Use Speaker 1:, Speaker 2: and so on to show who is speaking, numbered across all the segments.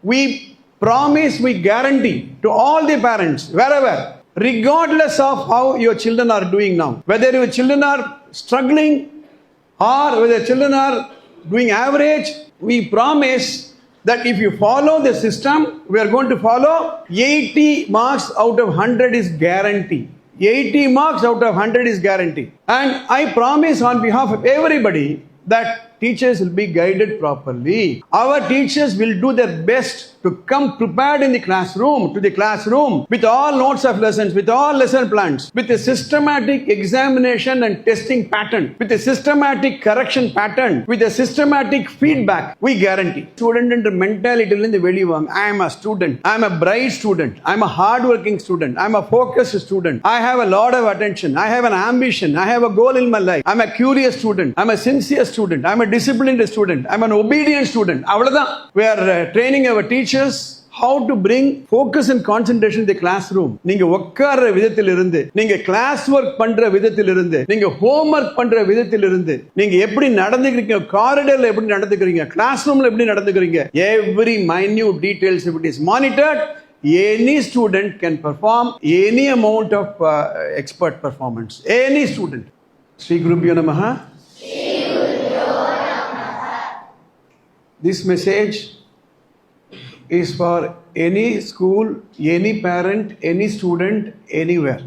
Speaker 1: we promise, we guarantee to all the parents, wherever, regardless of how your children are doing now, whether your children are struggling or whether children are doing average, we promise that if you follow the system, we are going to follow 80 marks out of 100 is guarantee. 80 marks out of 100 is guarantee. And I promise on behalf of everybody that teachers will be guided properly. Our teachers will do their best to come prepared in the classroom, with all notes of lessons, with all lesson plans, with a systematic examination and testing pattern, with a systematic correction pattern, with a systematic feedback. We guarantee. Student and mentality in the value. I am a student. I am a bright student. I am a hardworking student. I am a focused student. I have a lot of attention. I have an ambition. I have a goal in my life. I am a curious student. I am a sincere student. I am a disciplined student. I am an obedient student. We are training our teachers how to bring focus and concentration in the classroom. நீங்க உட்கார்ற விதத்திலிருந்து, நீங்க class work பண்ற விதத்திலிருந்து, நீங்க homework பண்ற விதத்திலிருந்து, நீங்க எப்படி நடந்துக்கிறீங்க, காரிடர்ல எப்படி நடந்துக்கிறீங்க, class ரூம்ல எப்படி நடந்துக்கிறீங்க, every minute details if it is monitored, any student can perform any amount of expert performance. Any student. Sri Gurubhyo Namaha. This message is for any school, any parent, any student, anywhere.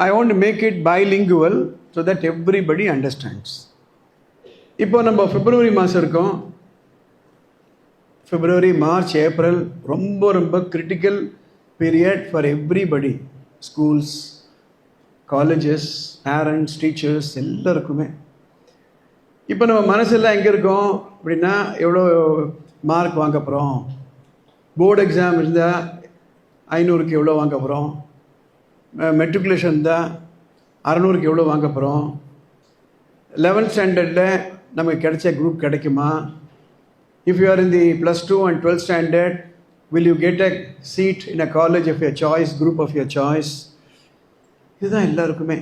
Speaker 1: I want to make it bilingual so that everybody understands. இப்போ நம்ம பிப்ரவரி மாதம் இருக்கோம். பிப்ரவரி, March, April ரொம்ப critical period for everybody. Schools, colleges, parents, teachers எல்லாருக்குமே. இப்போ நம்ம மனசெல்லாம் எங்கே இருக்கோம் அப்படின்னா, எவ்வளோ மார்க் வாங்க போகிறோம், போர்டு எக்ஸாம் இருந்தால் 500க்கு எவ்வளோ வாங்க போகிறோம், மெட்ரிகுலேஷன் இருந்தால் 600க்கு எவ்வளோ வாங்க போகிறோம், 11th ஸ்டாண்டர்டில் நமக்கு கிடைச்ச குரூப் கிடைக்குமா, if you are in the +2 and 12th standard, will you get a seat in a college of your choice, group of your choice. இதுதான் எல்லாருக்குமே.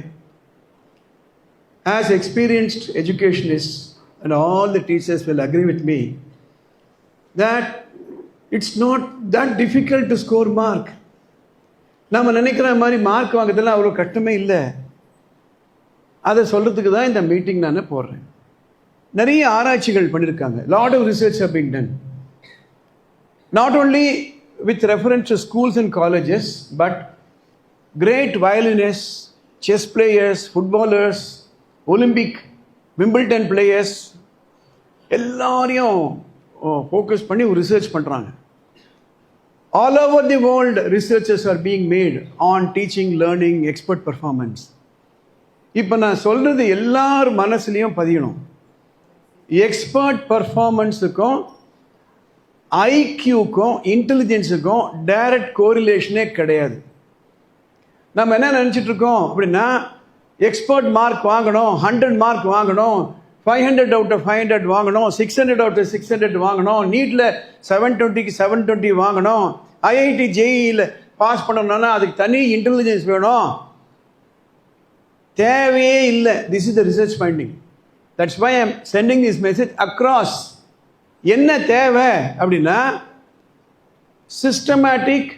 Speaker 1: As experienced educationists, and all the teachers will agree with me, that it's not that difficult to score mark. நம்ம நினைக்கிற மாதிரி mark வாங்குறதுலாம் அவ்வளோ கஷ்டமே இல்லை. அதை சொல்கிறதுக்கு தான் இந்த மீட்டிங் நான் போடுறேன். நிறைய ஆராய்ச்சிகள் பண்ணியிருக்காங்க. lot of research have been done. Not only with reference to schools and colleges, but great violinists, chess players, footballers, Olympic, Wimbledon players எல்லாரையும் ஃபோக்கஸ் பண்ணி ஒரு ரிசர்ச் பண்ணுறாங்க. All over the world researches are being mat on teaching, learning, expert performance. இப்போ நான் சொல்கிறது எல்லார் மனசுலையும் பதியணும். Expert பர்ஃபார்மன்ஸுக்கும் ஐக்யூக்கும் இன்டெலிஜென்ஸுக்கும் direct கோரிலேஷனே கிடையாது. நம்ம என்ன நினச்சிட்ருக்கோம் அப்படின்னா, எக்ஸ்பர்ட் மார்க் வாங்கணும், 100 மார்க் வாங்கணும், 500 out of 500 வாங்கணும், 600 out of 600 வாங்கணும், நீட்டில் 720க்கு 720 வாங்கணும், ஐஐடி ஜேஇயில் பாஸ் பண்ணணும்னா அதுக்கு தனி இன்டெலிஜென்ஸ் வேணும். தேவையே இல்லை. This is the research finding. That's why I am sending this message across. என்ன தேவை அப்படின்னா, systematic,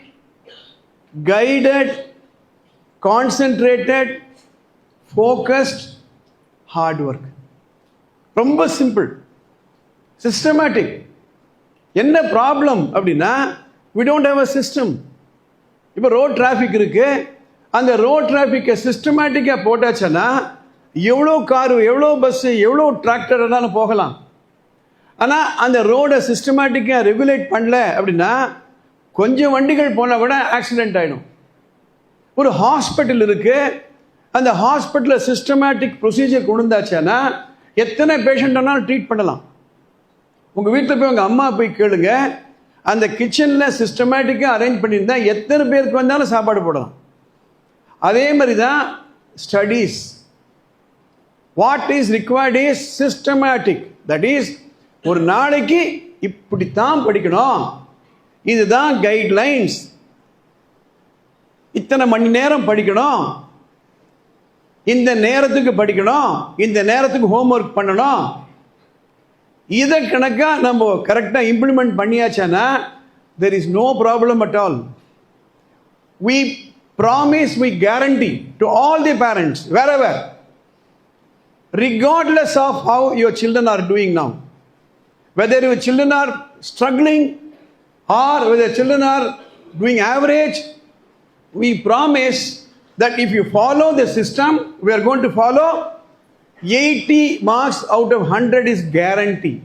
Speaker 1: guided, concentrated, focused hard work. ரொம்ப சிம்பிள், சிஸ்டமேட்டிக். என்ன ப்ராப்ளம் அப்படின்னா, we don't have a system. இப்போ ரோட் டிராஃபிக் இருக்கு, அந்த ரோட் டிராஃபிக்கை சிஸ்டமேட்டிக்காக போட்டாச்சுன்னா எவ்வளோ காரு, எவ்வளோ பஸ்ஸு, எவ்வளோ டிராக்டர் எல்லாம் போகலாம். ஆனால் அந்த ரோடை சிஸ்டமேட்டிக்காக ரெகுலேட் பண்ணல அப்படின்னா கொஞ்சம் வண்டிகள் போனால் கூட ஆக்சிடென்ட் ஆகிடும். ஒரு ஹாஸ்பிட்டல் இருக்கு, அந்த ஹாஸ்பிட்டலில் சிஸ்டமேட்டிக் ப்ரொசீஜர் கொண்டு வந்தாச்சுன்னா எத்தனை பேஷண்ட்னாலும் ட்ரீட் பண்ணலாம். உங்கள் வீட்டில் போய் உங்கள் அம்மா போய் கேளுங்க, அந்த கிச்சனில் சிஸ்டமேட்டிக்காக அரேஞ்ச் பண்ணியிருந்தா எத்தனை பேருக்கு வந்தாலும் சாப்பாடு போடலாம். அதே மாதிரி தான் studies. What is required is systematic. That is, ஒரு நாளைக்கு இப்படித்தான் படிக்கணும், இதுதான் கைட்லைன்ஸ், இத்தனை மணி நேரம் படிக்கணும், இந்த நேரத்துக்கு படிக்கணும், இந்த நேரத்துக்கு ஹோம்ஒர்க் பண்ணணும். இதை கணக்காக நம்ம கரெக்டாக implement பண்ணியாச்சானா there is no problem at all. We promise, we guarantee to all the parents, wherever, regardless of how your children are doing now, whether your children are struggling or whether children are doing average, we promise that if you follow the system, we are going to follow 80 marks out of 100 is guarantee.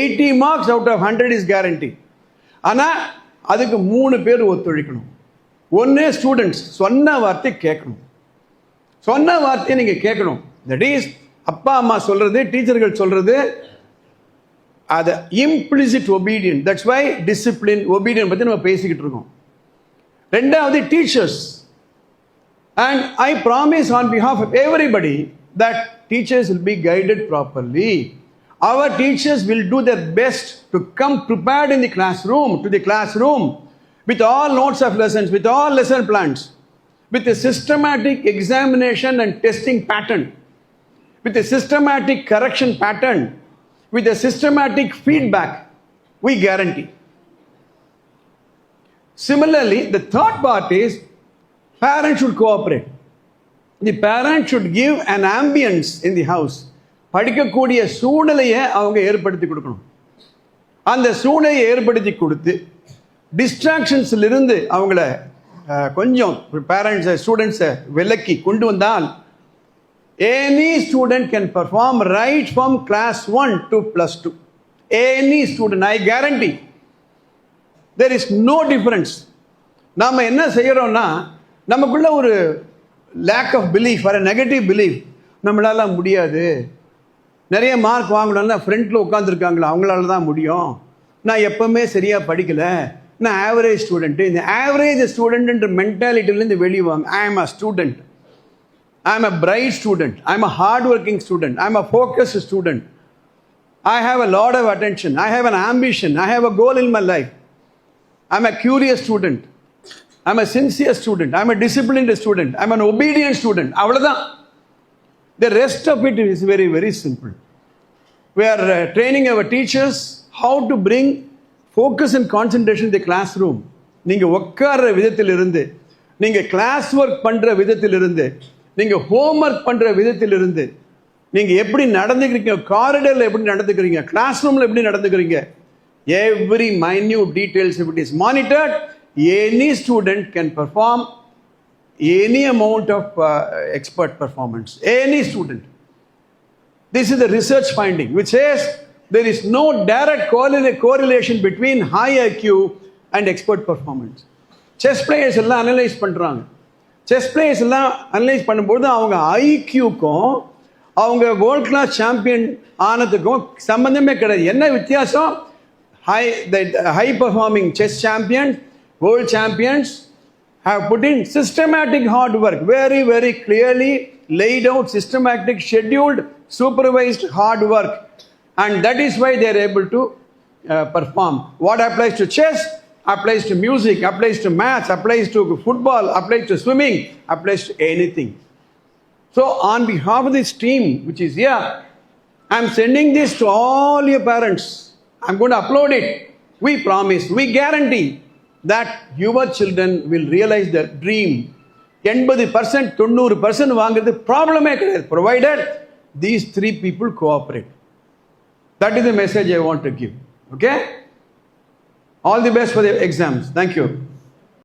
Speaker 1: 80 marks out of 100 is guarantee. ஆனால் அதுக்கு 3 பேர் ஒத்துழைக்கணும். ஒன்று students சொன்ன வார்த்தை கேட்கணும். சொன்ன வார்த்தையை நீங்கள் கேட்கணும். தட் இஸ் அப்பா அம்மா சொல்கிறது, டீச்சர்கள் சொல்கிறது, அது implicit obedient. That's why discipline obedient பற்றி நம்ம பேசிக்கிட்டு இருக்கோம். ரெண்டாவது teachers. And I promise on behalf of everybody that teachers will be guided properly. Our teachers will do their best to come prepared in the classroom with all notes of lessons, with all lesson plans, with a systematic examination and testing pattern, with a systematic correction pattern, with a systematic feedback. We guarantee. Similarly, the third part is parents should cooperate. The parent should give an ambience in the house. படிக்கக்கூடிய சூழ்நிலையை அவங்க ஏற்படுத்தி கொடுக்கணும். அந்த சூழ்நிலையை ஏற்படுத்தி கொடுத்து டிஸ்ட்ராக்ஷன்ஸிலிருந்து அவங்கள கொஞ்சம் பேரண்ட்ஸை ஸ்டூடெண்ட்ஸை விலக்கி கொண்டு வந்தால் any student can perform right from class 1 to +2. Any student, I guarantee. There is no difference. நாம் என்ன செய்கிறோம்னா, நமக்குள்ள ஒரு லேக் ஆஃப் பிலீஃப், ஒரு நெகட்டிவ் பிலீஃப், நம்மளால முடியாது, நிறைய மார்க் வாங்கணும்னா ஃப்ரெண்டில் உட்காந்துருக்காங்களா அவங்களால தான் முடியும், நான் எப்பவுமே சரியாக படிக்கலை, நான் ஆவரேஜ் ஸ்டூடெண்ட்டு, இந்த ஆவரேஜ் ஸ்டூடெண்ட்ன்ற மென்டாலிட்டிலேருந்து வெளியே வாங்க. ஐ am a student, I am a bright student, I am a hard working student, I am a focused student, I have a lot of attention, I have an ambition, I have a goal in my life, I am a curious student, I'm a sincere student, I'm a disciplined student, I'm an obedient student. அவ்வளவுதான். The rest of it is very, very simple. We are training our teachers how to bring focus and concentration in the classroom. நீங்க உட்கார்ற விதத்திலிருந்து, நீங்க class work பண்ற விதத்திலிருந்து, நீங்க homework பண்ற விதத்திலிருந்து, நீங்க எப்படி நடந்துக்கிறீங்க, காரிடர்ல எப்படி நடந்துக்கிறீங்க, கிளாஸ் ரூம்ல எப்படி நடந்துக்கிறீங்க, every minute details, if it is monitored, any student can perform any amount of expert performance. Any student. This is the research finding which says there is no direct correlation between high IQ and expert performance. Chess players எல்லாம் analyse பண்ணுறாங்க. Chess players எல்லாம் analyse பண்ணும்போது அவங்க ஐக்யூக்கும் அவங்க world class champion ஆனதுக்கும் சம்பந்தமே கிடையாது. என்ன வித்தியாசம்? High performing chess champion, world champions have put in systematic hard work, very, very clearly laid out, systematic, scheduled, supervised hard work, and that is why they are able to perform. What applies to chess applies to music, applies to maths, applies to football, applies to swimming, applies to anything. So on behalf of this team which is here, I am sending this to all your parents. I am going to upload it. We promise, we guarantee that your children will realize their dream. 80% 90% வாங்குறது ப்ராப்ளமே கிடையாது, provided these 3 people cooperate. That is the message I want to give. Okay? All the best for the exams. Thank you.